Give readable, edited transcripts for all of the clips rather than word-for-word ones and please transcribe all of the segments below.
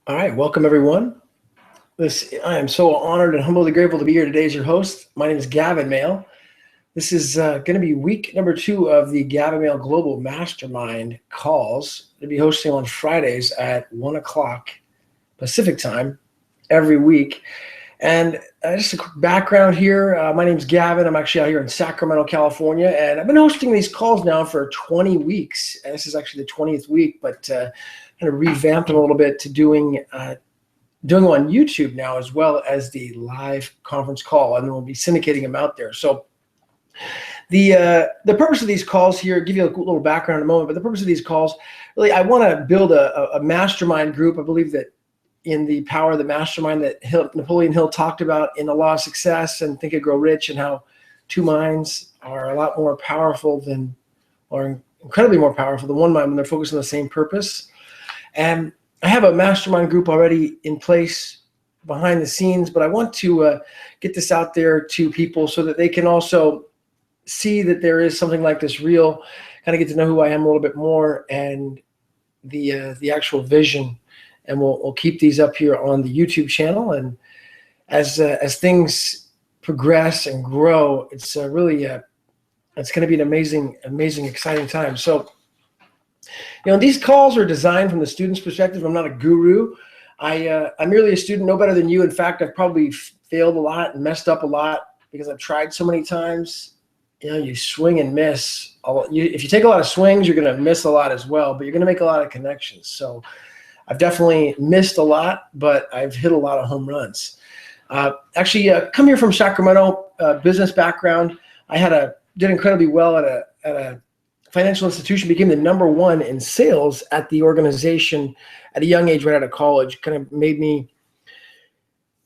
All right, welcome everyone. I am so honored and humbly grateful to be here today as your host. My name is Gavin Mehl. This is going to be week number 2 of the Gavin Mehl Global Mastermind calls. I'll be hosting on Fridays at 1 o'clock Pacific time every week. And just a quick background here. My name is Gavin. I'm actually out here in Sacramento, California, and I've been hosting these calls now for 20 weeks. And this is actually the 20th week, but kind of revamped them a little bit to doing them on YouTube now, as well as the live conference call, and then we'll be syndicating them out there. So the purpose of these calls here, give you a little background in a moment, but the purpose of these calls, really, I want to build a mastermind group. I believe that in the power of the mastermind that Napoleon Hill talked about in The Law of Success and Think and Grow Rich, and how two minds are a lot more powerful than, or incredibly more powerful than one mind when they're focused on the same purpose. And I have a mastermind group already in place behind the scenes, but I want to get this out there to people so that they can also see that there is something like this real, kind of get to know who I am a little bit more, and the actual vision. And we'll keep these up here on the YouTube channel. And as things progress and grow, it's really it's going to be an amazing, exciting time. So, these calls are designed from the student's perspective. I'm not a guru. I'm merely a student, no better than you. In fact, I've probably failed a lot and messed up a lot because I've tried so many times. You swing and miss. If you take a lot of swings, you're going to miss a lot as well, but you're going to make a lot of connections. So I've definitely missed a lot, but I've hit a lot of home runs. Actually, come here from Sacramento, business background. I did incredibly well at a financial institution, became the #1 in sales at the organization at a young age, right out of college. Kind of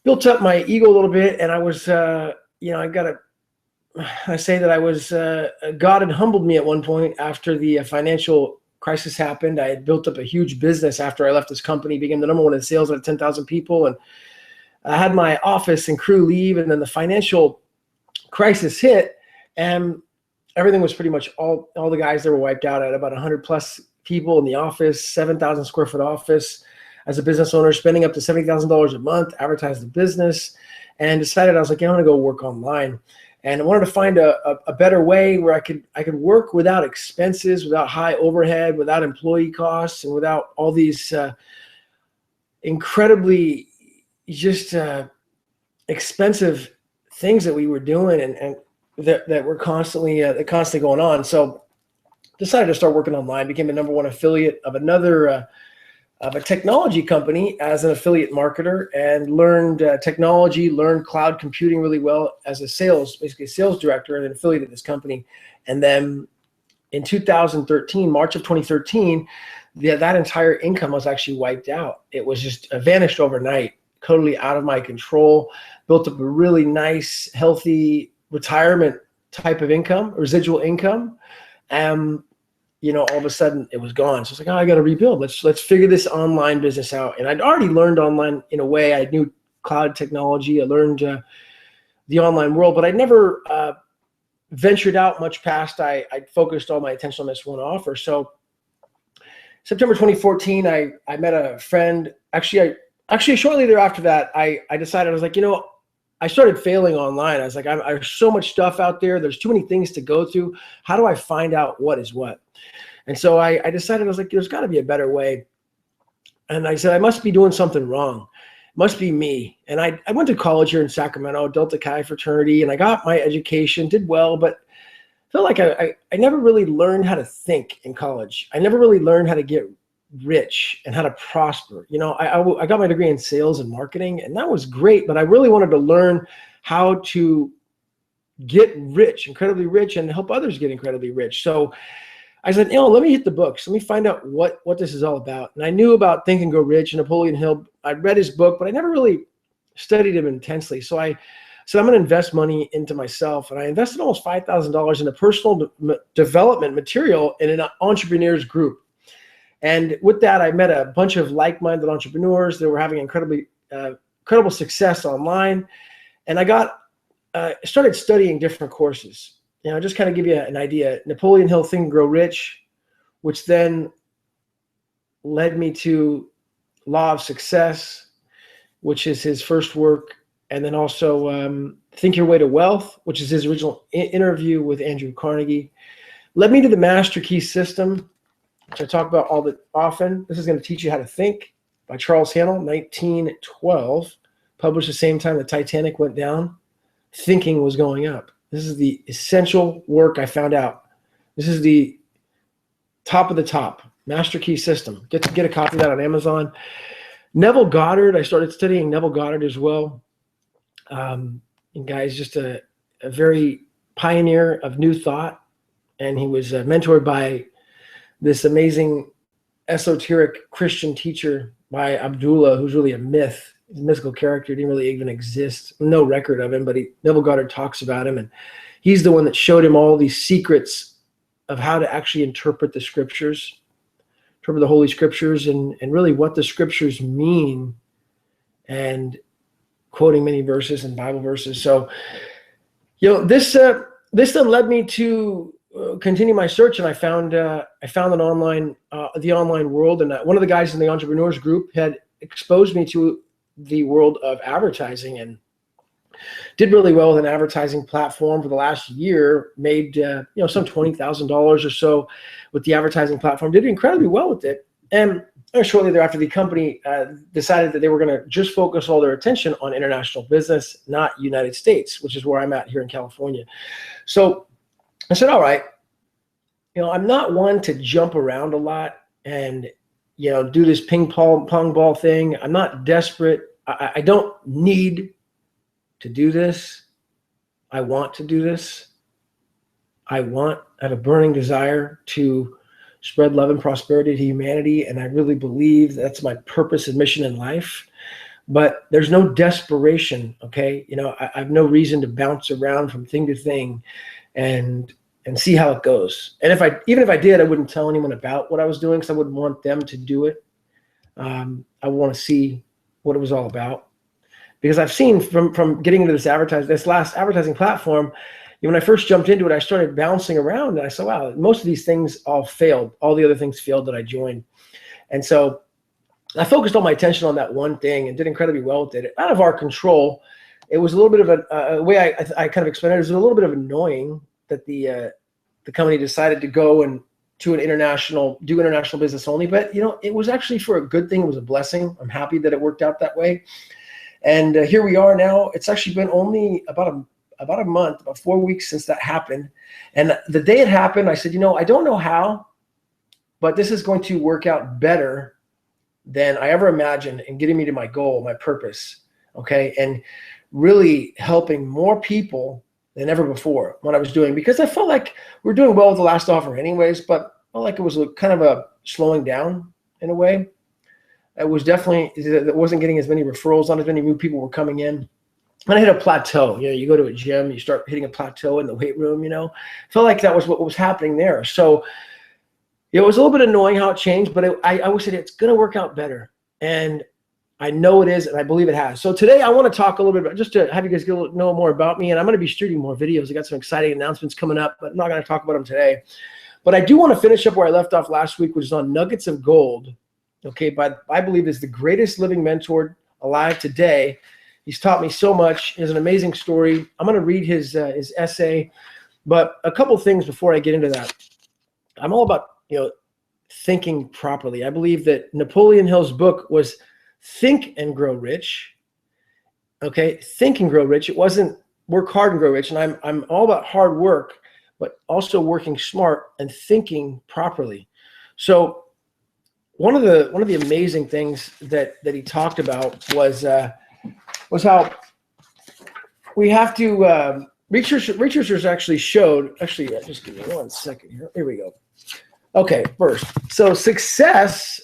built up my ego a little bit, and I was, I say that I was, God had humbled me at one point after the financial crisis happened. I had built up a huge business after I left this company, became the #1 in sales at 10,000 people. And I had my office and crew leave, and then the financial crisis hit, and everything was pretty much all the guys that were wiped out. At about 100 plus people in the office, 7,000 square foot office. As a business owner, spending up to $70,000 a month, advertise the business, and decided I was like, I want to go work online. And I wanted to find a better way where I could work without expenses, without high overhead, without employee costs, and without all these incredibly just expensive things that we were doing and that were constantly going on. So decided to start working online, became a #1 affiliate of of a technology company as an affiliate marketer, and learned technology, learned cloud computing really well as a sales director and an affiliate of this company. And then in 2013, March of 2013, that entire income was actually wiped out. It was just vanished overnight, totally out of my control. Built up a really nice, healthy retirement type of income, residual income. All of a sudden it was gone. So it's like, I got to rebuild. Let's figure this online business out. And I'd already learned online in a way. I knew cloud technology. I learned the online world, but I never ventured out much past. I focused all my attention on this one offer. So September 2014, I met a friend. Actually, shortly thereafter that, I decided, I was like, I started failing online. I was like, there's so much stuff out there. There's too many things to go through. How do I find out what is what? And so I decided, I was like, there's got to be a better way. And I said, I must be doing something wrong. It must be me. And I went to college here in Sacramento, Delta Chi fraternity, and I got my education, did well, but felt like I never really learned how to think in college. I never really learned how to get rich and how to prosper. I got my degree in sales and marketing, and that was great, but I really wanted to learn how to get rich, incredibly rich, and help others get incredibly rich. So I said, let me hit the books. Let me find out what this is all about. And I knew about Think and Grow Rich and Napoleon Hill. I'd read his book, but I never really studied him intensely. So I said, I'm going to invest money into myself. And I invested almost $5,000 in a personal development material in an entrepreneurs group. And with that, I met a bunch of like-minded entrepreneurs that were having incredible success online. And I started studying different courses. Just kind of give you an idea. Napoleon Hill, Think and Grow Rich, which then led me to Law of Success, which is his first work, and then also Think Your Way to Wealth, which is his original interview with Andrew Carnegie. Led me to the Master Key System, which I talk about often. This is going to teach you how to think, by Charles Haanel, 1912, published the same time the Titanic went down. Thinking was going up. This is the essential work I found out. This is the top of the top, Master Key System. Get a copy of that on Amazon. Neville Goddard, I started studying Neville Goddard as well. And guy's just a very pioneer of new thought. And he was mentored by this amazing esoteric Christian teacher by Abdullah, who's really a myth. He's a mythical character. He didn't really even exist. No record of him, but Neville Goddard talks about him. And he's the one that showed him all these secrets of how to actually interpret the scriptures, interpret the Holy Scriptures, and really what the scriptures mean, and quoting many verses and Bible verses. So, this then led me to continue my search, and I found an online, the online world, and one of the guys in the entrepreneurs group had exposed me to the world of advertising, and did really well with an advertising platform for the last year. Made some $20,000 or so with the advertising platform. Did incredibly well with it, and shortly thereafter, the company decided that they were going to just focus all their attention on international business, not United States, which is where I'm at here in California. So I said, all right, I'm not one to jump around a lot and, do this ping pong ball thing. I'm not desperate. I don't need to do this. I want to do this. I have a burning desire to spread love and prosperity to humanity. And I really believe that's my purpose and mission in life. But there's no desperation, okay? I have no reason to bounce around from thing to thing and see how it goes. And even if I did, I wouldn't tell anyone about what I was doing, because I wouldn't want them to do it. I want to see what it was all about, because I've seen from getting into this last advertising platform, when I first jumped into it, I started bouncing around, and I said, wow, most of these things all failed. All the other things failed that I joined. And so I focused all my attention on that one thing and did incredibly well with it. Out of our control, it was a little bit of a way I kind of explained it. It was a little bit of annoying that the company decided to go and do international business only. But, it was actually for a good thing. It was a blessing. I'm happy that it worked out that way. And here we are now. It's actually been only about a month, about 4 weeks since that happened. And the day it happened, I said, I don't know how, but this is going to work out better than I ever imagined in getting me to my goal, my purpose, okay? And really helping more people than ever before what I was doing, because I felt like we're doing well with the last offer anyways, but I felt like it was kind of a slowing down in a way. It wasn't getting as many referrals, not as many new people were coming in. And I hit a plateau. You go to a gym, you start hitting a plateau in the weight room, Felt like that was what was happening there. So it was a little bit annoying how it changed, but I always said it's going to work out better. And I know it is, and I believe it has. So today I want to talk a little bit about, just to have you guys know more about me, and I'm going to be shooting more videos. I got some exciting announcements coming up, but I'm not going to talk about them today. But I do want to finish up where I left off last week, which is on Nuggets of Gold. Okay, but I believe is the greatest living mentor alive today. He's taught me so much. He has an amazing story. I'm going to read his essay, but a couple things before I get into that. I'm all about thinking properly. I believe that Napoleon Hill's book was Think and Grow Rich. Okay, Think and Grow Rich. It wasn't Work Hard and Grow Rich. And I'm all about hard work, but also working smart and thinking properly. So one of the amazing things that he talked about was how we have to researchers actually showed. Actually, just give me 1 second here. Here we go. Okay, first, so success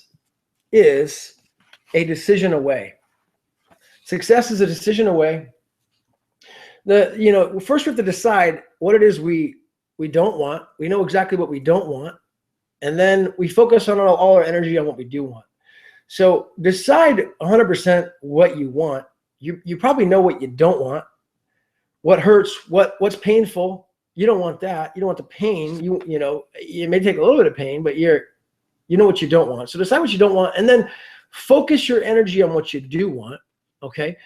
is a decision away. Success is a decision away. First we have to decide what it is we don't want. We know exactly what we don't want, and then we focus on all our energy on what we do want. So decide 100% what you want. You probably know what you don't want, what hurts, what's painful. You don't want that. You don't want the pain. You may take a little bit of pain, but you know what you don't want. So decide what you don't want, and then Focus your energy on what you do want, okay?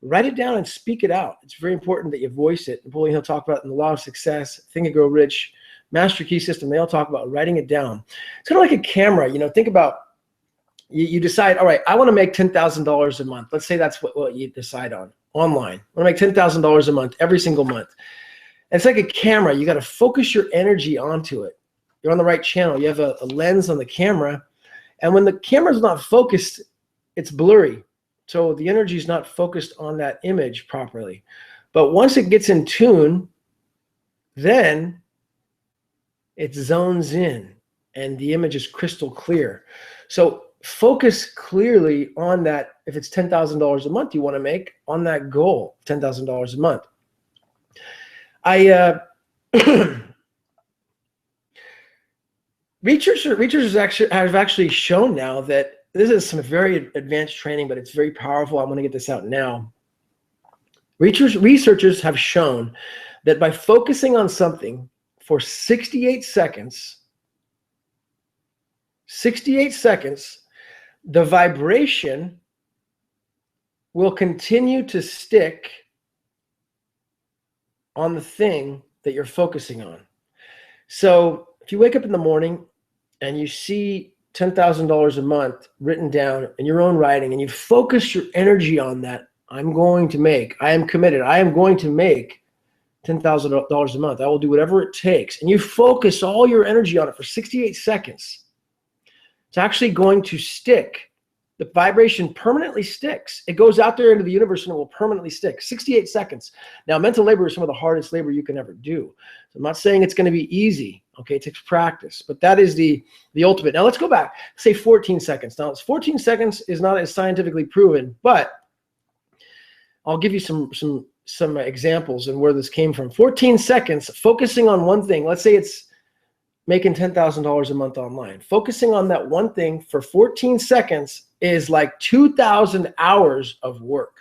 Write it down and speak it out. It's very important that you voice it. Napoleon Hill talked about in the Law of Success, Think and Grow Rich, Master Key System. They all talk about writing it down. It's kind of like a camera. You know, think about, you decide, all right, I want to make $10,000 a month. Let's say that's what you decide on online. I want to make $10,000 a month every single month. And it's like a camera. You got to focus your energy onto it. You're on the right channel. You have a lens on the camera. And when the camera's not focused, it's blurry. So the energy is not focused on that image properly. But once it gets in tune, then it zones in and the image is crystal clear. So focus clearly on that. If it's $10,000 a month you want to make, on that goal, $10,000 a month. Researchers have actually shown now that this is some very advanced training, but it's very powerful. I'm going to get this out now. Researchers have shown that by focusing on something for 68 seconds, the vibration will continue to stick on the thing that you're focusing on. So if you wake up in the morning and you see $10,000 a month written down in your own writing, and you focus your energy on that, I am committed, I am going to make $10,000 a month. I will do whatever it takes. And you focus all your energy on it for 68 seconds. It's actually going to stick. The vibration permanently sticks. It goes out there into the universe and it will permanently stick. 68 seconds. Now, mental labor is some of the hardest labor you can ever do. So I'm not saying it's going to be easy. Okay, it takes practice, but that is the ultimate. Now let's go back. Say 14 seconds. Now, 14 seconds is not as scientifically proven, but I'll give you some examples and where this came from. 14 seconds, focusing on one thing. Let's say it's making $10,000 a month online. Focusing on that one thing for 14 seconds is like 2,000 hours of work.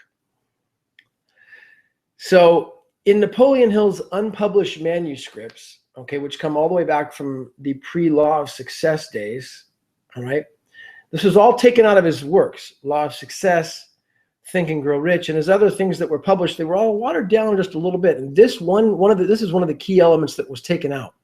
So in Napoleon Hill's unpublished manuscripts, okay, which come all the way back from the pre-Law of Success days, all right? This was all taken out of his works, Law of Success, Think and Grow Rich, and his other things that were published. They were all watered down just a little bit. And this is one of the key elements that was taken out.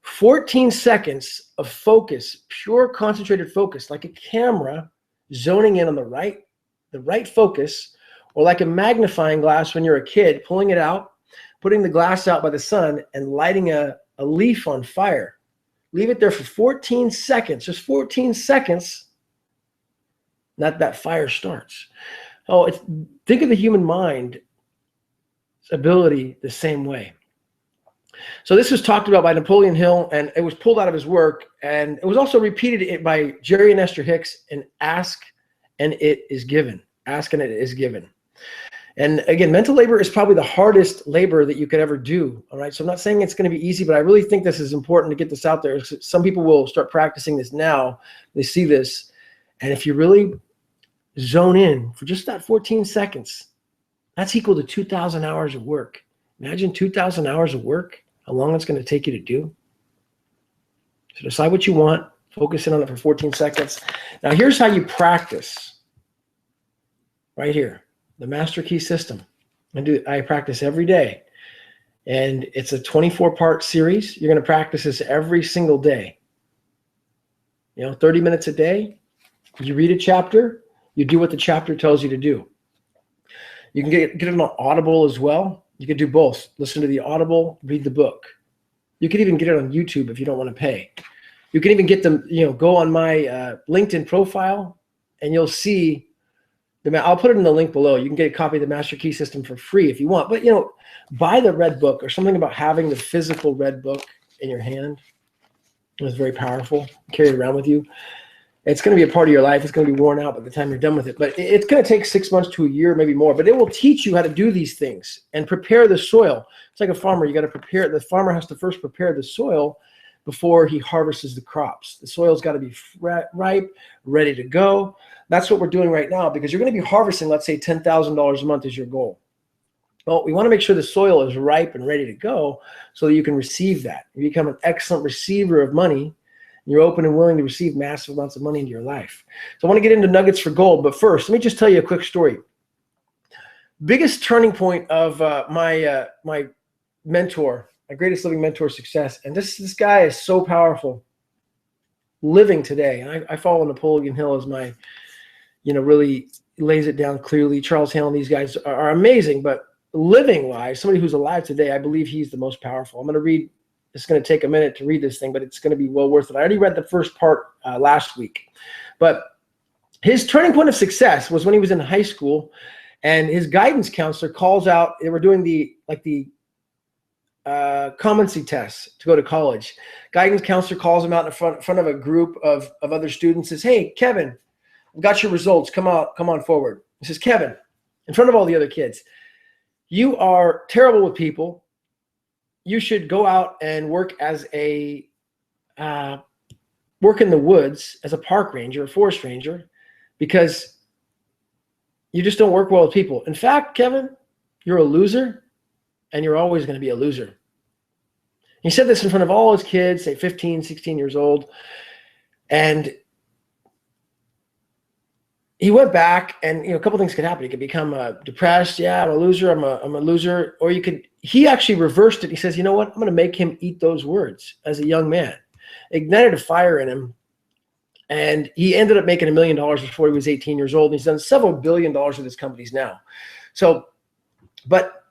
14 seconds of focus, pure concentrated focus, like a camera zoning in on the right focus, or like a magnifying glass when you're a kid, pulling it out, putting the glass out by the sun and lighting a leaf on fire. Leave it there for 14 seconds, just 14 seconds, that fire starts. Oh, think of the human mind's ability the same way. So this was talked about by Napoleon Hill, and it was pulled out of his work, and it was also repeated by Jerry and Esther Hicks in Ask and It Is Given. Ask and It Is Given. And again, mental labor is probably the hardest labor that you could ever do. All right. So I'm not saying it's going to be easy, but I really think this is important to get this out there. Some people will start practicing this now. They see this. And if you really zone in for just that 14 seconds, that's equal to 2,000 hours of work. Imagine 2,000 hours of work, how long it's going to take you to do. So decide what you want, focus in on it for 14 seconds. Now here's how you practice. Right here. The Master Key System. I practice every day. And it's a 24-part series. You're going to practice this every single day. 30 minutes a day. You read a chapter. You do what the chapter tells you to do. You can get it on Audible as well. You can do both. Listen to the Audible, read the book. You can even get it on YouTube if you don't want to pay. You can even get them, go on my LinkedIn profile and you'll see I'll put it in the link below. You can get a copy of the Master Key System for free if you want. But, buy the red book. Or something about having the physical red book in your hand. It's very powerful. Carry it around with you. It's going to be a part of your life. It's going to be worn out by the time you're done with it. But it's going to take 6 months to a year, maybe more. But it will teach you how to do these things and prepare the soil. It's like a farmer. You got to prepare. The farmer has to first prepare the soil before he harvests the crops. The soil's got to be ripe, ready to go. That's what we're doing right now, because you're going to be harvesting, let's say $10,000 a month is your goal. Well, we want to make sure the soil is ripe and ready to go so that you can receive that. You become an excellent receiver of money. You're open and willing to receive massive amounts of money into your life. So I want to get into nuggets for gold, but first, let me just tell you a quick story. Biggest turning point of my mentor, my greatest living mentor, Success, and this guy is so powerful living today. And I follow Napoleon Hill as my, really lays it down clearly. Charles Hale and these guys are amazing, but living wise, somebody who's alive today, I believe he's the most powerful. I'm going to read, it's going to take a minute to read this thing, but it's going to be well worth it. I already read the first part last week, but his turning point of success was when he was in high school and his guidance counselor calls out, they were doing the competency tests to go to college. Guidance counselor calls him out in front of a group of other students, says, "Hey, Kevin, I've got your results. Come on forward." He says, "Kevin," in front of all the other kids, "you are terrible with people. You should go out and work as work in the woods as a park ranger, a forest ranger, because you just don't work well with people. In fact, Kevin, you're a loser, and you're always going to be a loser." He said this in front of all his kids, say 15, 16 years old. And he went back and, a couple things could happen. He could become depressed. Yeah, I'm a loser. I'm a loser. Or he actually reversed it. He says, "You know what? I'm going to make him eat those words," as a young man. Ignited a fire in him. And he ended up making $1 million before he was 18 years old. And he's done several $1 billion with his companies now. So, but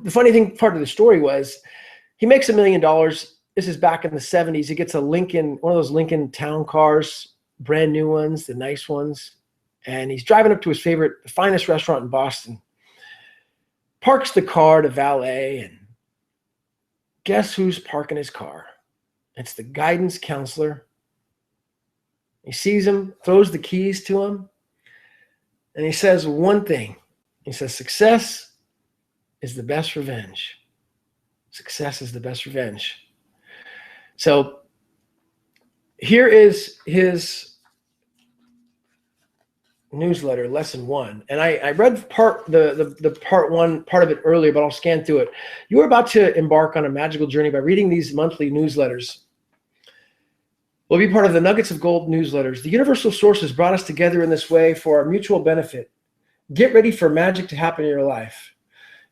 the funny part of the story was he makes $1 million. This is back in the 70s. He gets a Lincoln, one of those Lincoln town cars, brand new ones, the nice ones. And he's driving up to his favorite, the finest restaurant in Boston. Parks the car to valet, and guess who's parking his car? It's the guidance counselor. He sees him, throws the keys to him, and he says one thing. He says, "Success is the best revenge. Success is the best revenge." So here is his newsletter, lesson 1. And I read the part 1 part of it earlier, but I'll scan through it. You are about to embark on a magical journey by reading these monthly newsletters. We'll be part of the Nuggets of Gold newsletters. The universal sources brought us together in this way for our mutual benefit. Get ready for magic to happen in your life.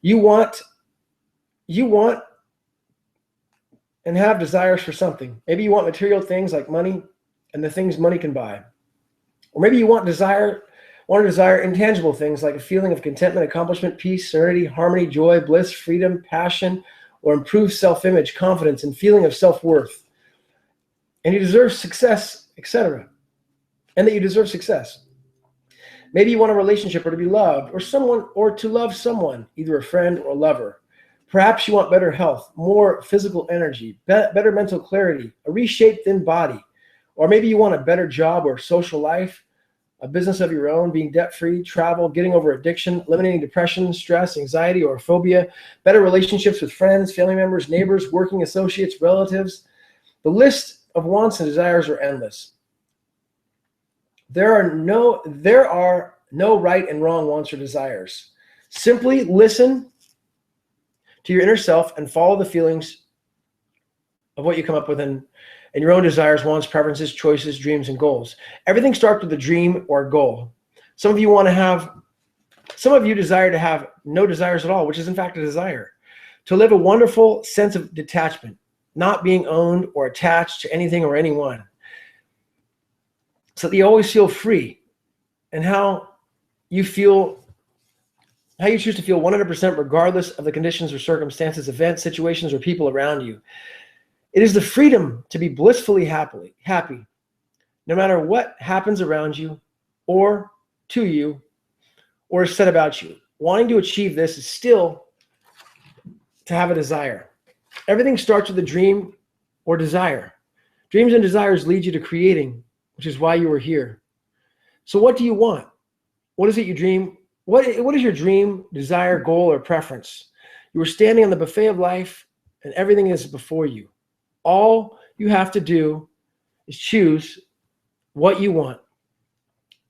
You want and have desires for something. Maybe you want material things like money and the things money can buy. Or maybe you want to desire intangible things like a feeling of contentment, accomplishment, peace, serenity, harmony, joy, bliss, freedom, passion, or improved self-image, confidence, and feeling of self-worth. And you deserve success, etc. And that you deserve success. Maybe you want a relationship or to be loved or to love someone, either a friend or a lover. Perhaps you want better health, more physical energy, better mental clarity, a reshaped thin body. Or maybe you want a better job or social life, a business of your own, being debt-free, travel, getting over addiction, eliminating depression, stress, anxiety, or phobia, better relationships with friends, family members, neighbors, working associates, relatives. The list of wants and desires are endless. There are no right and wrong wants or desires. Simply listen to your inner self and follow the feelings of what you come up with and your own desires, wants, preferences, choices, dreams, and goals. Everything starts with a dream or a goal. Some of you desire to have no desires at all, which is in fact a desire. To live a wonderful sense of detachment, not being owned or attached to anything or anyone, so that you always feel free, and how you choose to feel 100% regardless of the conditions or circumstances, events, situations, or people around you. It is the freedom to be blissfully happy, no matter what happens around you or to you or is said about you. Wanting to achieve this is still to have a desire. Everything starts with a dream or desire. Dreams and desires lead you to creating, which is why you are here. So what do you want? What is it you dream? What is your dream, desire, goal, or preference? You are standing on the buffet of life and everything is before you. All you have to do is choose what you want.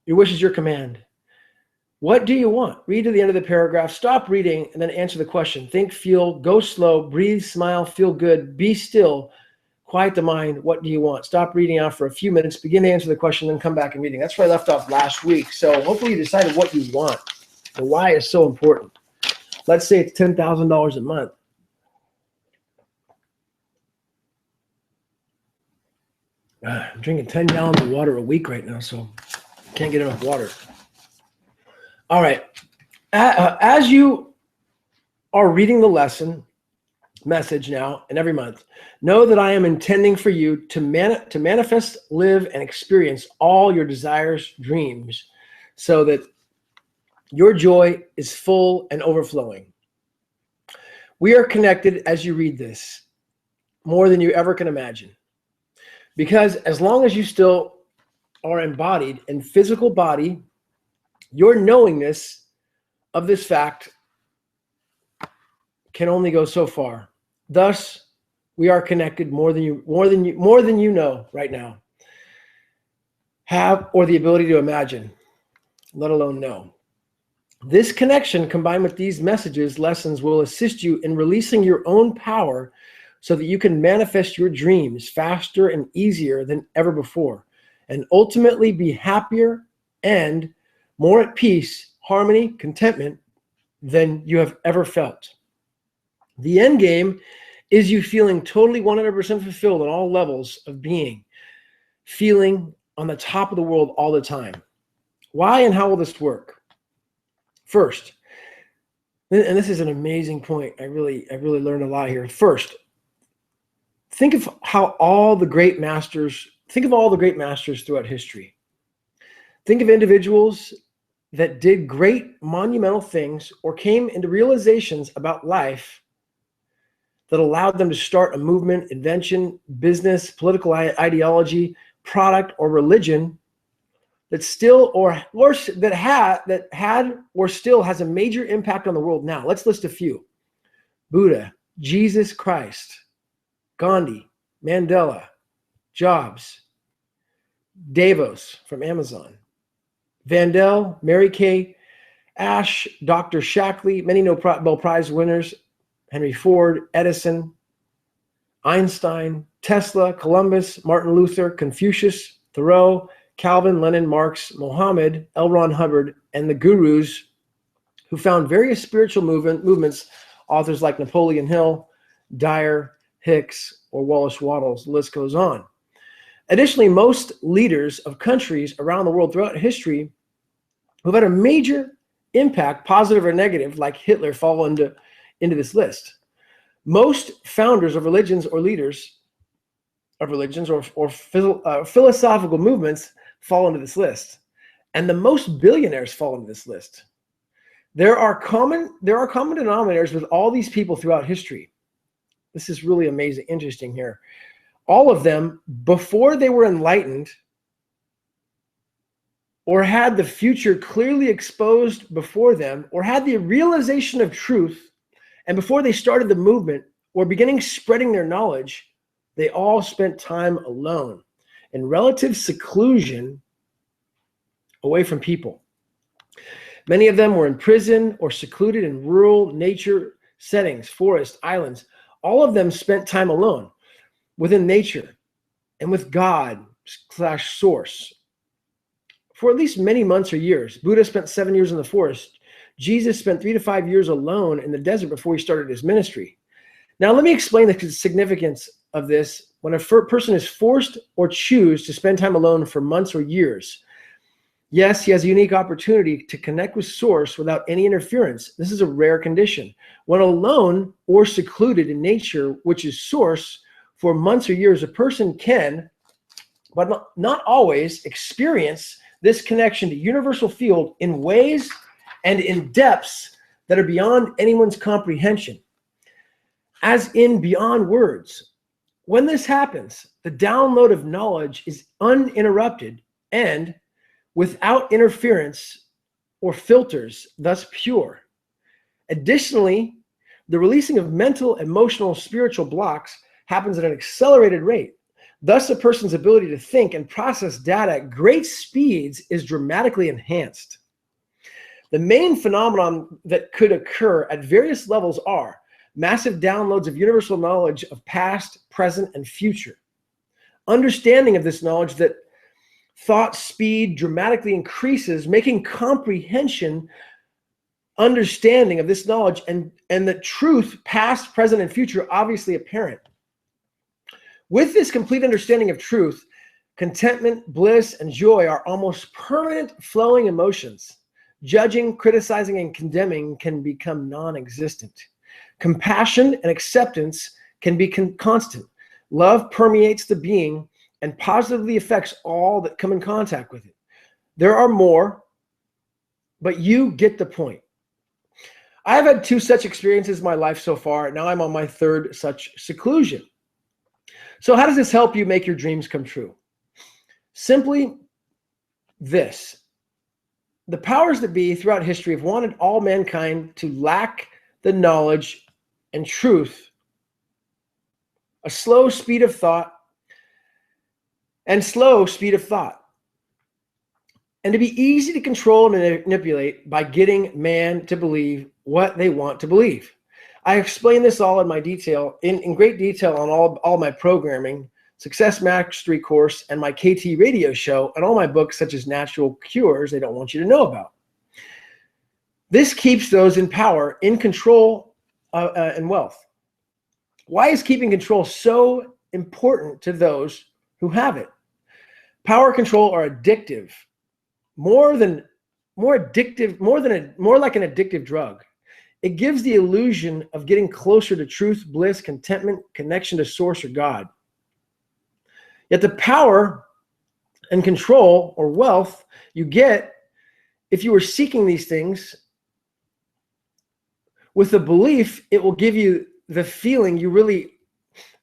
Your wish is your command. What do you want? Read to the end of the paragraph, stop reading, and then answer the question. Think, feel, go slow, breathe, smile, feel good, be still, quiet the mind. What do you want? Stop reading out for a few minutes, begin to answer the question, then come back and reading. That's where I left off last week. So hopefully you decided what you want. The why is so important. Let's say it's $10,000 a month. I'm drinking 10 gallons of water a week right now, so I can't get enough water. All right. As you are reading the lesson message now and every month, know that I am intending for you to manifest, live, and experience all your desires, dreams, so that your joy is full and overflowing. We are connected as you read this more than you ever can imagine. Because as long as you still are embodied in physical body, your knowingness of this fact can only go so far. Thus, we are connected more than you know right now, have, or the ability to imagine, let alone know. This connection, combined with these messages, lessons, will assist you in releasing your own power so that you can manifest your dreams faster and easier than ever before, and ultimately be happier and more at peace, harmony, contentment than you have ever felt. The end game is you feeling totally 100% fulfilled on all levels of being, feeling on the top of the world all the time. Why and how will this work? First, and this is an amazing point. I really learned a lot here. First, think of all the great masters throughout history. Think of individuals that did great monumental things or came into realizations about life that allowed them to start a movement, invention, business, political ideology, product, or religion that still had or still has a major impact on the world now. Let's list a few. Buddha, Jesus Christ, Gandhi, Mandela, Jobs, Davos from Amazon, Vandel, Mary Kay, Ash, Dr. Shackley, many Nobel Prize winners, Henry Ford, Edison, Einstein, Tesla, Columbus, Martin Luther, Confucius, Thoreau, Calvin, Lenin, Marx, Mohammed, L. Ron Hubbard, and the gurus who found various spiritual movements, authors like Napoleon Hill, Dyer, Hicks, or Wallace Wattles. The list goes on. Additionally, most leaders of countries around the world throughout history who've had a major impact, positive or negative, like Hitler, fall into this list. Most founders of religions or leaders of religions or philosophical movements fall into this list. And the most billionaires fall into this list. There are common denominators with all these people throughout history. This is really amazing, interesting here. All of them, before they were enlightened or had the future clearly exposed before them or had the realization of truth, and before they started the movement or beginning spreading their knowledge, they all spent time alone in relative seclusion away from people. Many of them were in prison or secluded in rural nature settings, forests, islands. All of them spent time alone within nature and with God/source for at least many months or years. Buddha spent 7 years in the forest. Jesus spent 3 to 5 years alone in the desert before he started his ministry. Now, let me explain the significance of this when a person is forced or choose to spend time alone for months or years. Yes, he has a unique opportunity to connect with source without any interference. This is a rare condition. When alone or secluded in nature, which is source, for months or years, a person can, but not always, experience this connection to universal field in ways and in depths that are beyond anyone's comprehension, as in beyond words. When this happens, the download of knowledge is uninterrupted and without interference or filters, thus pure. Additionally, the releasing of mental, emotional, spiritual blocks happens at an accelerated rate. Thus, a person's ability to think and process data at great speeds is dramatically enhanced. The main phenomenon that could occur at various levels are massive downloads of universal knowledge of past, present, and future. Understanding of this knowledge that thought speed dramatically increases, making comprehension, understanding of this knowledge and the truth, past, present, and future, obviously apparent. With this complete understanding of truth, contentment, bliss, and joy are almost permanent flowing emotions. Judging, criticizing, and condemning can become non-existent. Compassion and acceptance can be constant. Love permeates the being and positively affects all that come in contact with it. There are more, but you get the point. I have had 2 such experiences in my life so far. Now I'm on my 3rd such seclusion. So how does this help you make your dreams come true? Simply this. The powers that be throughout history have wanted all mankind to lack the knowledge and truth, a slow speed of thought, and to be easy to control and manipulate by getting man to believe what they want to believe. I explain this all in my detail, in great detail on all my programming, Success Mastery course, and my KT radio show, and all my books such as Natural Cures they don't want you to know about. This keeps those in power, in control, and wealth. Why is keeping control so important to those who have it? Power control are addictive, more like an addictive drug. It gives the illusion of getting closer to truth, bliss, contentment, connection to source or God. Yet the power and control or wealth you get if you are seeking these things with the belief it will give you the feeling you really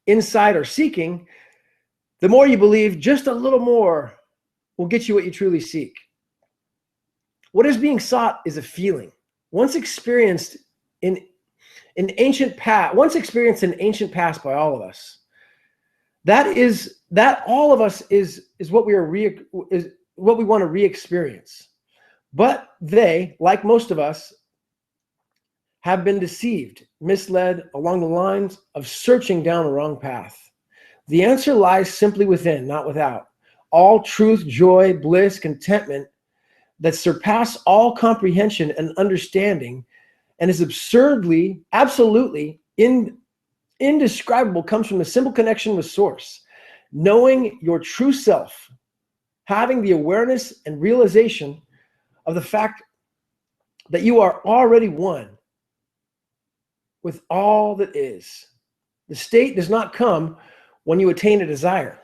inside are seeking, the more you believe just a little more will get you what you truly seek. What is being sought is a feeling. Once experienced in ancient past by all of us. That all of us is what we want to re-experience. But they, like most of us, have been deceived, misled along the lines of searching down the wrong path. The answer lies simply within, not without. All truth, joy, bliss, contentment that surpass all comprehension and understanding and is absolutely indescribable comes from a simple connection with Source. Knowing your true self, having the awareness and realization of the fact that you are already one with all that is. The state does not come when you attain a desire.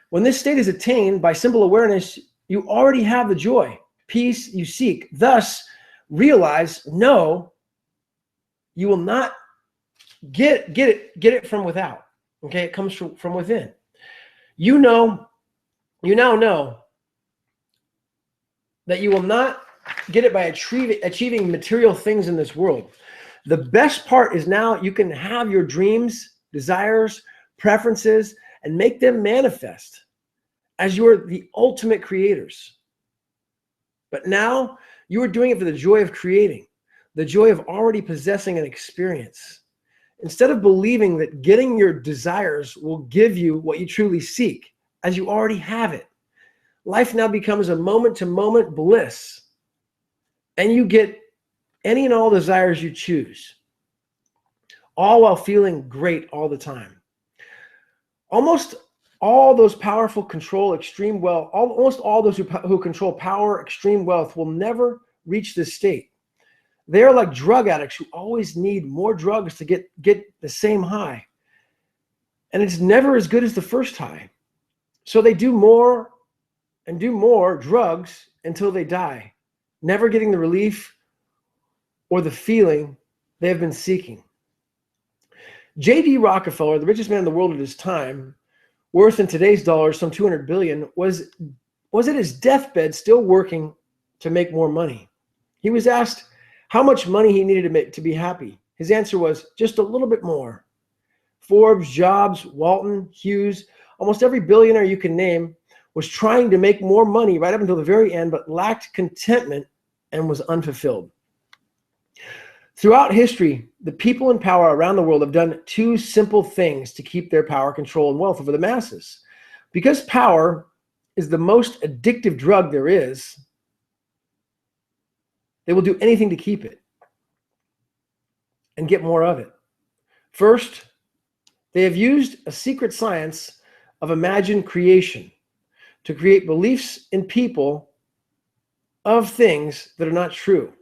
When this state is attained by simple awareness, you already have the joy, peace you seek. Thus, realize, know, you will not get it from without. Okay, it comes from within. You now know that you will not get it by achieving material things in this world. The best part is now you can have your dreams, desires, preferences, and make them manifest as you're the ultimate creators. But now you are doing it for the joy of creating, the joy of already possessing an experience. Instead of believing that getting your desires will give you what you truly seek, as you already have it, life now becomes a moment-to-moment bliss, and you get any and all desires you choose, all while feeling great all the time. Almost all those powerful control extreme wealth, almost all those who control power, extreme wealth will never reach this state. They are like drug addicts who always need more drugs to get the same high. And it's never as good as the first high. So they do more and do more drugs until they die, never getting the relief or the feeling they have been seeking. J.D. Rockefeller, the richest man in the world at his time, worth in today's dollars some $200 billion, was at his deathbed still working to make more money. He was asked how much money he needed to be happy. His answer was just a little bit more. Forbes, Jobs, Walton, Hughes, almost every billionaire you can name was trying to make more money right up until the very end, but lacked contentment and was unfulfilled. Throughout history, the people in power around the world have done 2 simple things to keep their power, control, and wealth over the masses. Because power is the most addictive drug there is, they will do anything to keep it and get more of it. First, they have used a secret science of imagined creation to create beliefs in people of things that are not true.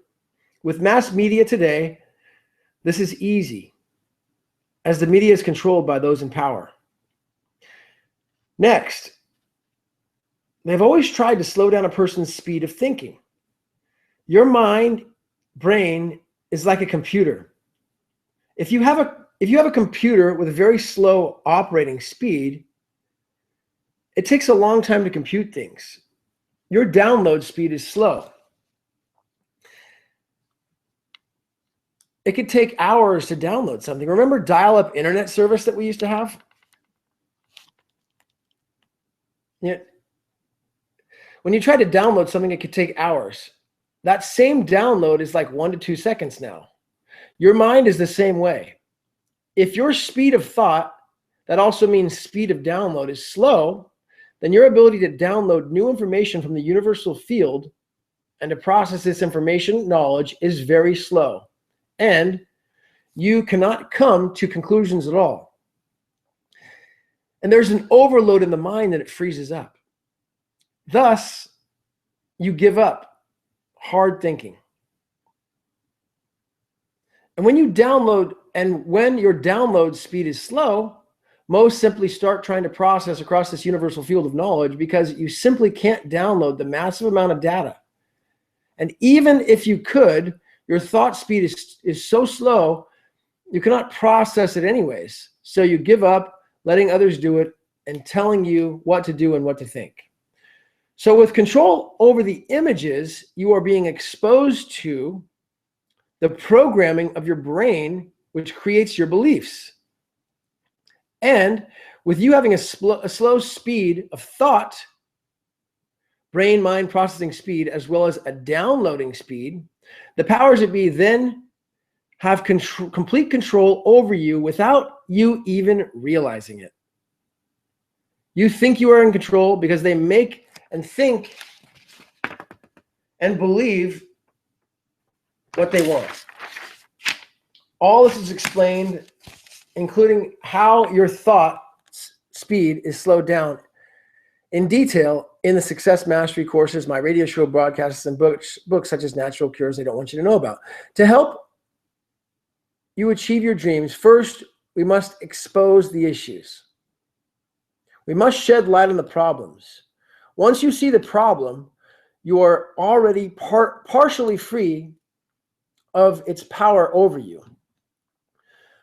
With mass media today, this is easy, as the media is controlled by those in power. Next, they've always tried to slow down a person's speed of thinking. Your brain is like a computer. If you have a computer with a very slow operating speed, it takes a long time to compute things. Your download speed is slow. It could take hours to download something. Remember dial-up internet service that we used to have? Yeah. When you try to download something, it could take hours. That same download is like 1 to 2 seconds now. Your mind is the same way. If your speed of thought, that also means speed of download, is slow, then your ability to download new information from the universal field and to process this information, knowledge, is very slow. And you cannot come to conclusions at all. And there's an overload in the mind that it freezes up. Thus, you give up hard thinking. And when your download speed is slow, most simply start trying to process across this universal field of knowledge because you simply can't download the massive amount of data. And even if you could, your thought speed is so slow, you cannot process it anyways. So you give up, letting others do it, and telling you what to do and what to think. So with control over the images, you are being exposed to the programming of your brain, which creates your beliefs. And with you having a slow speed of thought, brain, mind processing speed, as well as a downloading speed, the powers that be then have complete control over you without you even realizing it. You think you are in control because they make and think and believe what they want. All this is explained, including how your thought speed is slowed down in detail in the Success Mastery courses, my radio show broadcasts, and books such as Natural Cures They Don't Want You to Know About. To help you achieve your dreams, first, we must expose the issues. We must shed light on the problems. Once you see the problem, you are already partially free of its power over you.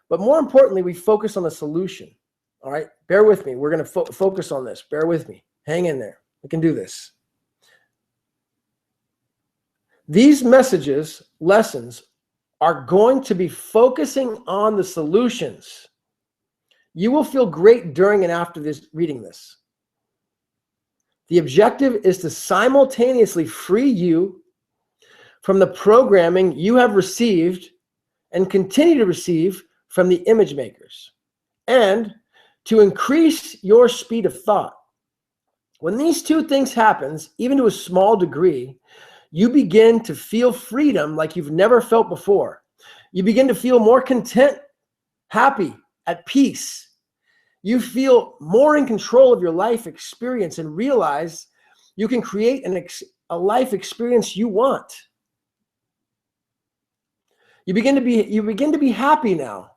But more importantly, we focus on the solution. All right, bear with me. We're going to focus on this. Bear with me. Hang in there. We can do this. These lessons are going to be focusing on the solutions. You will feel great during and after reading this. The objective is to simultaneously free you from the programming you have received and continue to receive from the image makers, and to increase your speed of thought. When these two things happen, even to a small degree, you begin to feel freedom like you've never felt before. You begin to feel more content, happy, at peace. You feel more in control of your life experience and realize you can create a life experience you want. You begin to be happy now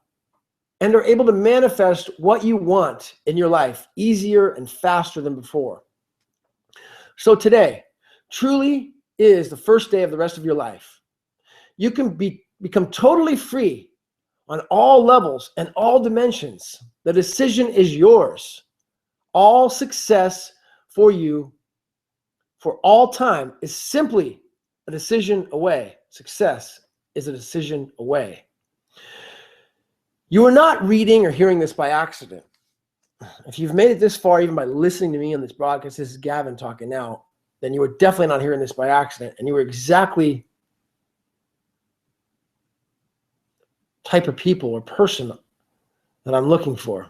and are able to manifest what you want in your life easier and faster than before. So today truly is the first day of the rest of your life. You can become totally free on all levels and all dimensions. The decision is yours. All success for you for all time is simply a decision away. Success is a decision away. You are not reading or hearing this by accident. If you've made it this far, even by listening to me on this broadcast, this is Gavin talking now, then you are definitely not hearing this by accident, and you are exactly type of people or person that I'm looking for.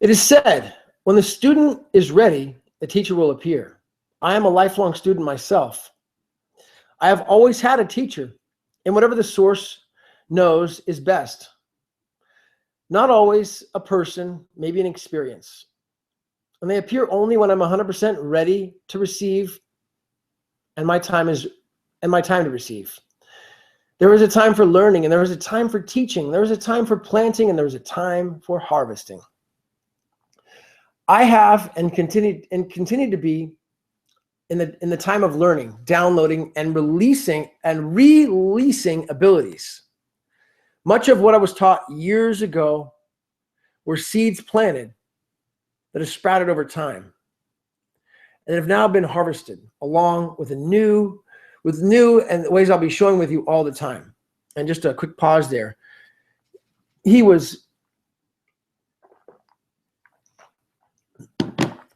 It is said, when the student is ready, the teacher will appear. I am a lifelong student myself. I have always had a teacher, and whatever the source knows is best. Not always a person, maybe an experience. And they appear only when I'm 100% ready to receive and my time to receive. There is a time for learning, and there is a time for teaching. There is a time for planting, and there is a time for harvesting. I have and continue to be in the time of learning, downloading, and releasing abilities. Much of what I was taught years ago were seeds planted that have sprouted over time and have now been harvested along with new and ways I'll be showing with you all the time. And just a quick pause there. We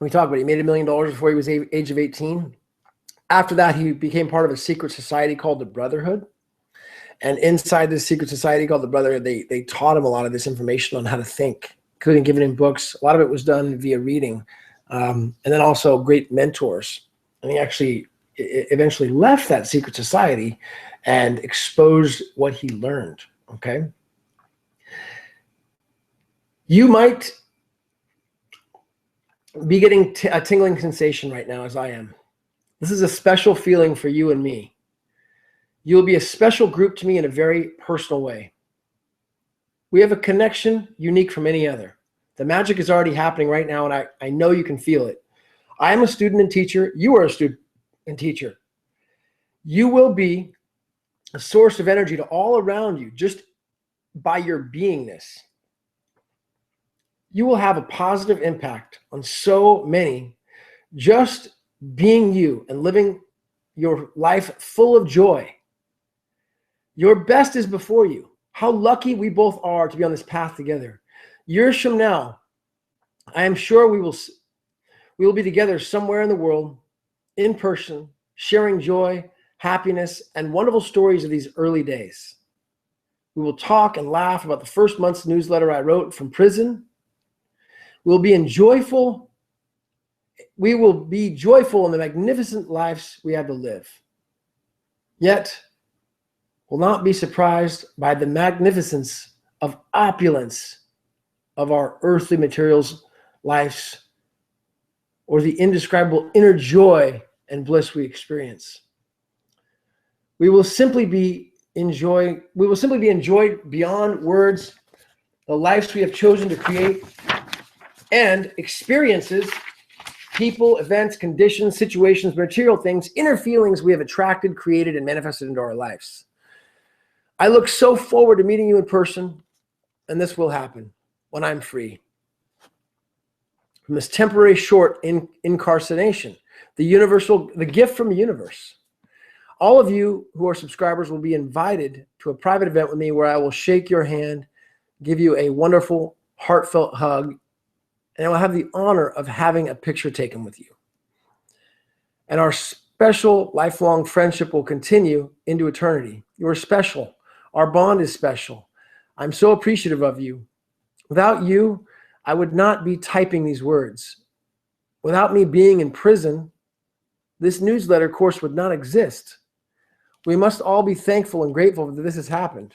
talk about it. He made $1 million before he was age of 18. After that, he became part of a secret society called the Brotherhood. And inside this secret society called the Brotherhood, they taught him a lot of this information on how to think, including giving him books. A lot of it was done via reading. And then also great mentors. And he actually eventually left that secret society and exposed what he learned, okay? You might be getting a tingling sensation right now, as I am. This is a special feeling for you and me. You'll be a special group to me in a very personal way. We have a connection unique from any other. The magic is already happening right now, and I know you can feel it. I am a student and teacher. You are a student and teacher. You will be a source of energy to all around you just by your beingness. You will have a positive impact on so many just being you and living your life full of joy. Your best is before you. How lucky we both are to be on this path together. Years from now, I am sure we will be together somewhere in the world, in person, sharing joy, happiness, and wonderful stories of these early days. We will talk and laugh about the first month's newsletter I wrote from prison. We will be joyful in the magnificent lives we have to live. Yet, will not be surprised by the magnificence of opulence of our earthly materials lives or the indescribable inner joy and bliss we experience. We will simply be enjoyed beyond words, the lives we have chosen to create, and experiences, people, events, conditions, situations, material things, inner feelings we have attracted, created, and manifested into our lives. I look so forward to meeting you in person, and this will happen when I'm free from this temporary short incarceration, the gift from the universe. All of you who are subscribers will be invited to a private event with me where I will shake your hand, give you a wonderful, heartfelt hug, and I will have the honor of having a picture taken with you. And our special lifelong friendship will continue into eternity. You are special. Our bond is special. I'm so appreciative of you. Without you, I would not be typing these words. Without me being in prison, this newsletter course would not exist. We must all be thankful and grateful that this has happened.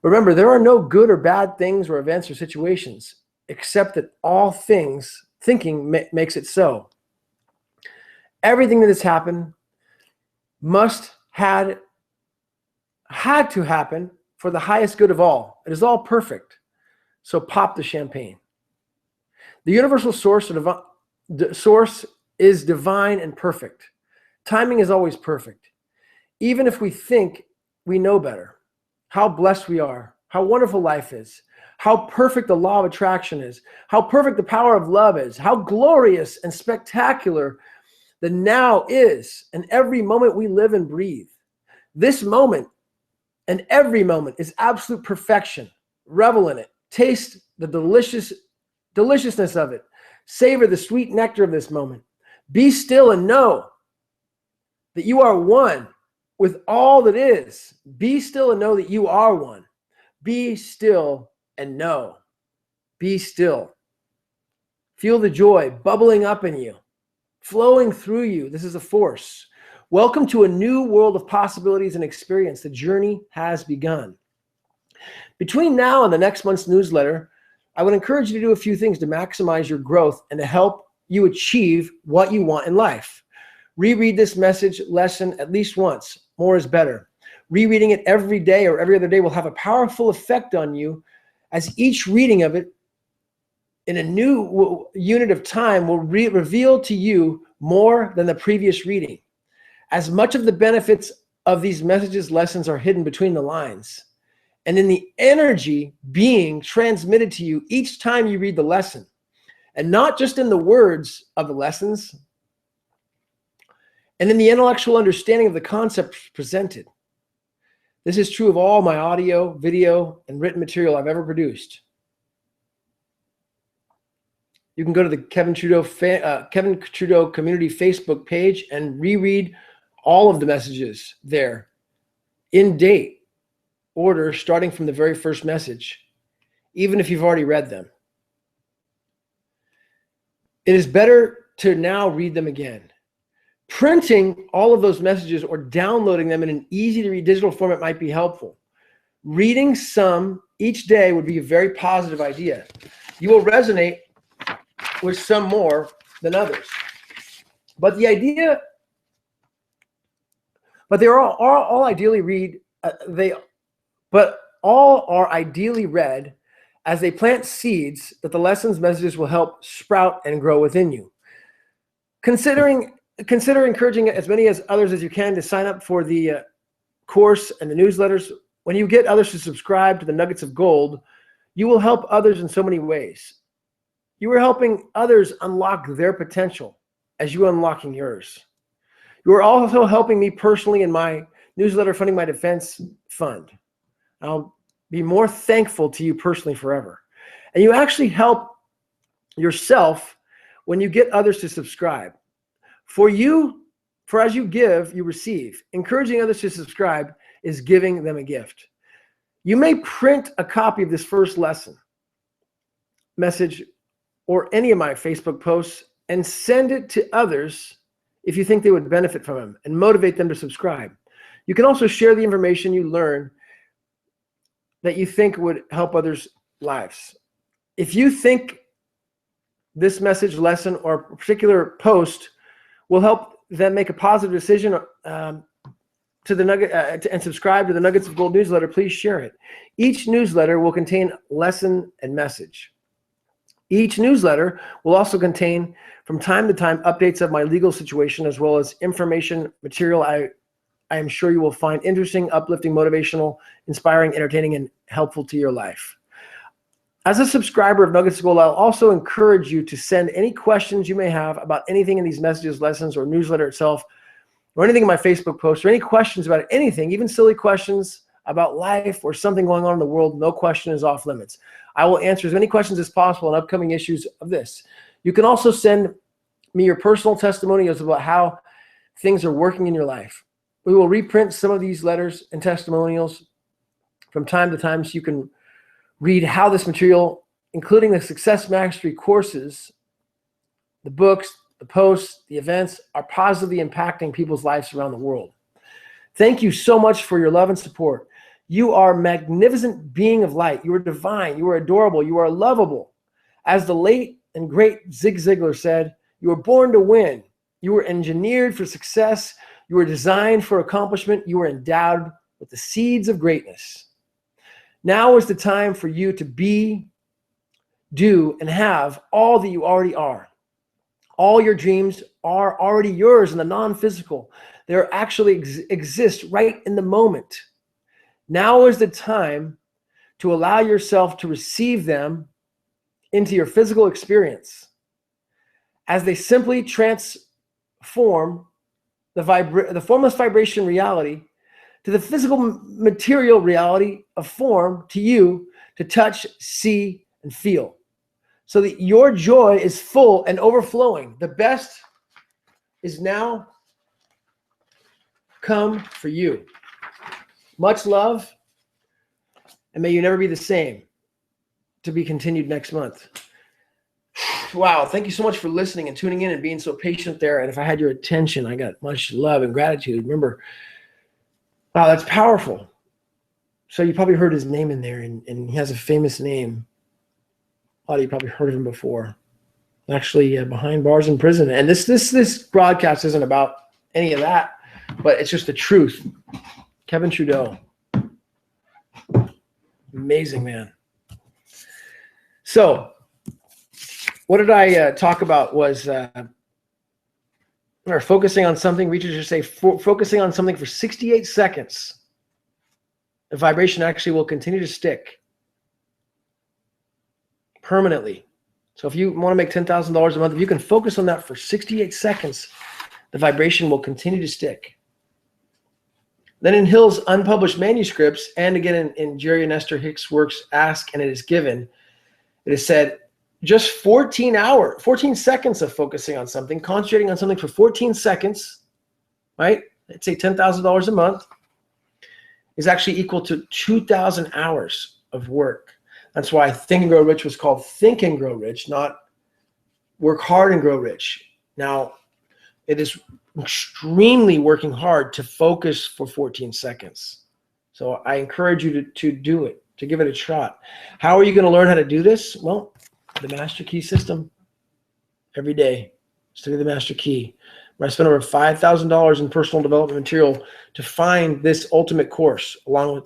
Remember, there are no good or bad things or events or situations, except that all things, thinking makes it so. Everything that has happened had to happen for the highest good of all. It is all perfect. So pop the champagne. The universal source is divine and perfect. Timing is always perfect. Even if we think we know better, how blessed we are, how wonderful life is, how perfect the law of attraction is, how perfect the power of love is, how glorious and spectacular the now is, and every moment we live and breathe. This moment and every moment is absolute perfection. Revel in it. Taste the deliciousness of it. Savor the sweet nectar of this moment. Be still and know that you are one with all that is. Be still and know that you are one. Be still and know. Be still Feel the joy bubbling up in you, flowing through you. This is a force. Welcome to a new world of possibilities and experience. The journey has begun. Between now and the next month's newsletter, I would encourage you to do a few things to maximize your growth and to help you achieve what you want in life. Reread this message lesson at least once. More is better. Rereading it every day or every other day will have a powerful effect on you, as each reading of it in a new unit of time will reveal to you more than the previous reading. As much of the benefits of these messages lessons are hidden between the lines and in the energy being transmitted to you each time you read the lesson, and not just in the words of the lessons and in the intellectual understanding of the concepts presented. This is true of all my audio, video, and written material I've ever produced. You can go to the Kevin Trudeau Community Facebook page and reread all of the messages there in date order, starting from the very first message, even if you've already read them. It is better to now read them again. Printing all of those messages or downloading them in an easy-to-read digital format might be helpful. Reading some each day would be a very positive idea. You will resonate with some more than others. But they are all ideally read as they plant seeds that the lessons messages will help sprout and grow within you. Consider encouraging as many as others as you can to sign up for the course and the newsletters. When you get others to subscribe to the Nuggets of Gold, you will help others in so many ways. You are helping others unlock their potential as you are unlocking yours. You are also helping me personally in my newsletter, Funding My Defense Fund. I'll be more thankful to you personally forever. And you actually help yourself when you get others to subscribe. For as you give, you receive. Encouraging others to subscribe is giving them a gift. You may print a copy of this first lesson message or any of my Facebook posts and send it to others if you think they would benefit from them and motivate them to subscribe. You can also share the information you learn that you think would help others' lives. If you think this message, lesson, or particular post will help them make a positive decision to the Nugget and subscribe to the Nuggets of Gold newsletter, please share it. Each newsletter will contain lesson and message. Each newsletter will also contain, from time to time, updates of my legal situation, as well as information material I am sure you will find interesting, uplifting, motivational, inspiring, entertaining, and helpful to your life. As a subscriber of Nuggets of Gold, I'll also encourage you to send any questions you may have about anything in these messages, lessons, or newsletter itself, or anything in my Facebook post, or any questions about anything, even silly questions about life or something going on in the world. No question is off limits. I will answer as many questions as possible on upcoming issues of this. You can also send me your personal testimonials about how things are working in your life. We will reprint some of these letters and testimonials from time to time so you can read how this material, including the Success Mastery courses, the books, the posts, the events, are positively impacting people's lives around the world. Thank you so much for your love and support. You are a magnificent being of light. You are divine. You are adorable. You are lovable. As the late and great Zig Ziglar said, you were born to win. You were engineered for success. You were designed for accomplishment. You were endowed with the seeds of greatness. Now is the time for you to be, do, and have all that you already are. All your dreams are already yours in the non-physical. They actually exist right in the moment. Now is the time to allow yourself to receive them into your physical experience as they simply transform the formless vibration reality to the physical material reality of form to you to touch, see, and feel, so that your joy is full and overflowing. The best is now come for you. Much love, and may you never be the same. To be continued next month. Wow. Thank you so much for listening and tuning in and being so patient there. And if I had your attention, I got much love and gratitude. Remember, wow, that's powerful. So you probably heard his name in there, and he has a famous name. A lot of you probably heard of him before. Actually, behind bars in prison. And this broadcast isn't about any of that, but it's just the truth. Kevin Trudeau. Amazing man. So what did I talk about was focusing on something. Researchers say focusing on something for 68 seconds, the vibration actually will continue to stick permanently. So if you want to make $10,000 a month, if you can focus on that for 68 seconds, the vibration will continue to stick. Then in Hill's unpublished manuscripts, and again in Jerry and Esther Hicks' works, Ask and It Is Given, it is said just 14 seconds of focusing on something, concentrating on something for 14 seconds, right? Let's say $10,000 a month, is actually equal to 2,000 hours of work. That's why Think and Grow Rich was called Think and Grow Rich, not Work Hard and Grow Rich. Now, it is extremely working hard to focus for 14 seconds. So I encourage you to do it, to give it a shot. How are you going to learn how to do this? Well, the Master Key system. Every day, study the Master Key. I spent over $5,000 in personal development material to find this ultimate course, along with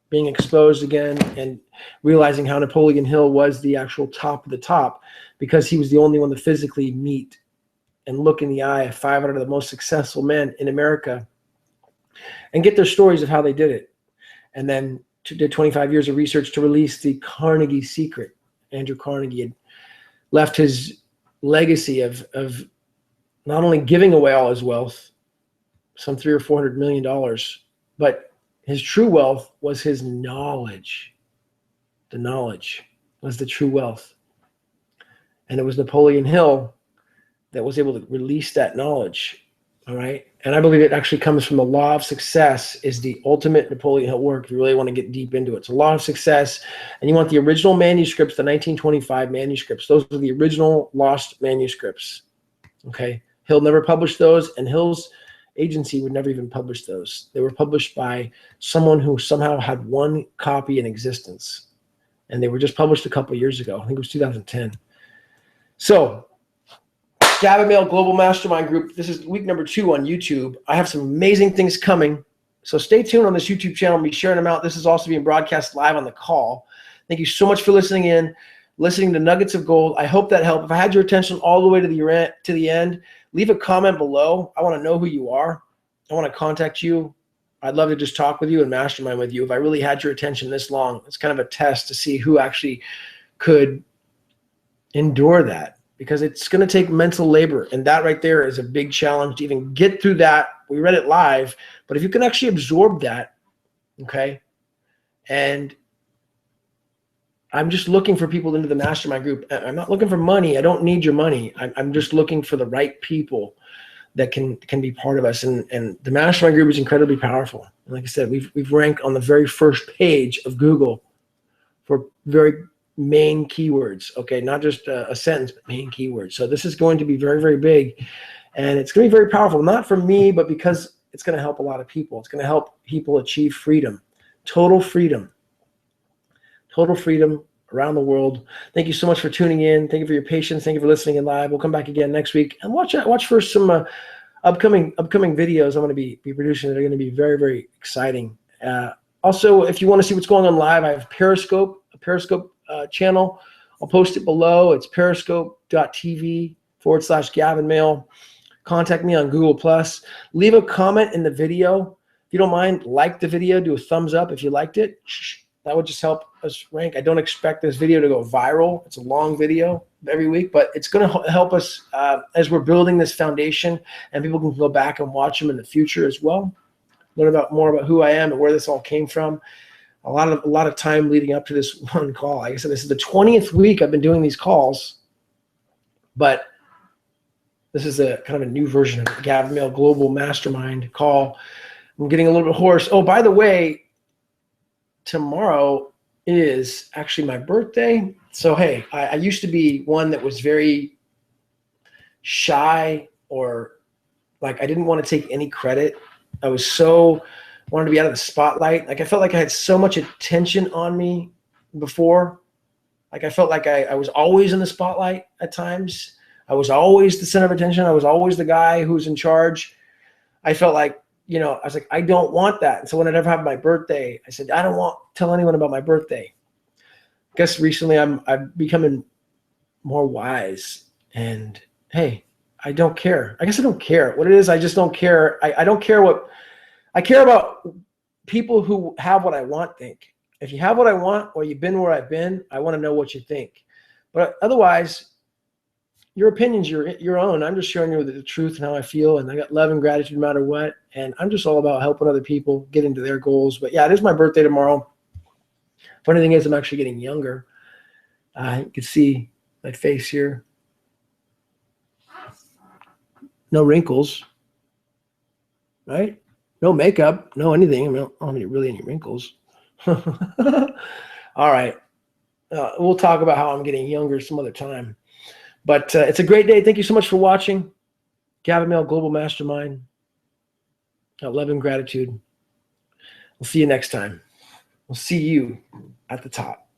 being exposed again and realizing how Napoleon Hill was the actual top of the top, because he was the only one to physically meet and look in the eye of 500 of the most successful men in America and get their stories of how they did it. And then did 25 years of research to release the Carnegie Secret. Andrew Carnegie had left his legacy of not only giving away all his wealth, some $300 or $400 million, but his true wealth was his knowledge. The knowledge was the true wealth. And it was Napoleon Hill that was able to release that knowledge. All right. And I believe it actually comes from the law of success, is the ultimate Napoleon Hill work, if you really want to get deep into it. It's a law of success. And you want the original manuscripts, the 1925 manuscripts. Those are the original lost manuscripts. Okay. Hill never published those, and Hill's agency would never even publish those. They were published by someone who somehow had one copy in existence. And they were just published a couple of years ago. I think it was 2010. So Gavin Mehl Global Mastermind Group. This is week number 2 on YouTube. I have some amazing things coming. So stay tuned on this YouTube channel. Be sharing them out. This is also being broadcast live on the call. Thank you so much for listening to Nuggets of Gold. I hope that helped. If I had your attention all the way to the end, leave a comment below. I want to know who you are. I want to contact you. I'd love to just talk with you and mastermind with you. If I really had your attention this long, it's kind of a test to see who actually could endure that. Because it's going to take mental labor, and that right there is a big challenge to even get through that. We read it live, but if you can actually absorb that, okay, and I'm just looking for people into the mastermind group. I'm not looking for money. I don't need your money. I'm just looking for the right people that can be part of us, and the mastermind group is incredibly powerful. And like I said, we've ranked on the very first page of Google for very main keywords, okay, not just a sentence, but main keywords. So this is going to be very, very big, and it's going to be very powerful, not for me, but because it's going to help a lot of people. It's going to help people achieve freedom, total freedom around the world. Thank you so much for tuning in. Thank you for your patience. Thank you for listening in live. We'll come back again next week, and watch for some upcoming videos I'm going to be producing that are going to be very, very exciting. Also, if you want to see what's going on live, I have a Periscope channel. I'll post it below. It's periscope.tv/Gavin Mehl. Contact me on Google+. Leave a comment in the video. If you don't mind, like the video, do a thumbs up if you liked it. That would just help us rank. I don't expect this video to go viral. It's a long video every week, but it's going to help us as we're building this foundation, and people can go back and watch them in the future as well. Learn more about who I am and where this all came from. A lot of time leading up to this one call. Like I said, this is the 20th week I've been doing these calls, but this is a kind of a new version of the Gavin Mehl Global Mastermind call. I'm getting a little bit hoarse. Oh, by the way, tomorrow is actually my birthday. So, hey, I used to be one that was very shy, or like I didn't want to take any credit. I was so wanted to be out of the spotlight. Like I felt like I had so much attention on me before. Like I felt like I was always in the spotlight at times. I was always the center of attention. I was always the guy who's in charge. I felt like, I was like, I don't want that. And so when I'd ever have my birthday, I said, I don't want to tell anyone about my birthday. I guess recently I'm becoming more wise, and hey, I don't care. I guess I don't care what it is. I just don't care. I don't care what I care about. People who have what I want think. If you have what I want, or you've been where I've been, I want to know what you think. But otherwise, your opinion's your own. I'm just showing you the truth and how I feel, and I got love and gratitude no matter what. And I'm just all about helping other people get into their goals. But yeah, it is my birthday tomorrow. Funny thing is, I'm actually getting younger. You can see my face here. No wrinkles, right? No makeup, no anything. I don't have really any wrinkles. All right. We'll talk about how I'm getting younger some other time. But it's a great day. Thank you so much for watching. Gavin Mehl, Global Mastermind. Love and gratitude. We'll see you next time. We'll see you at the top.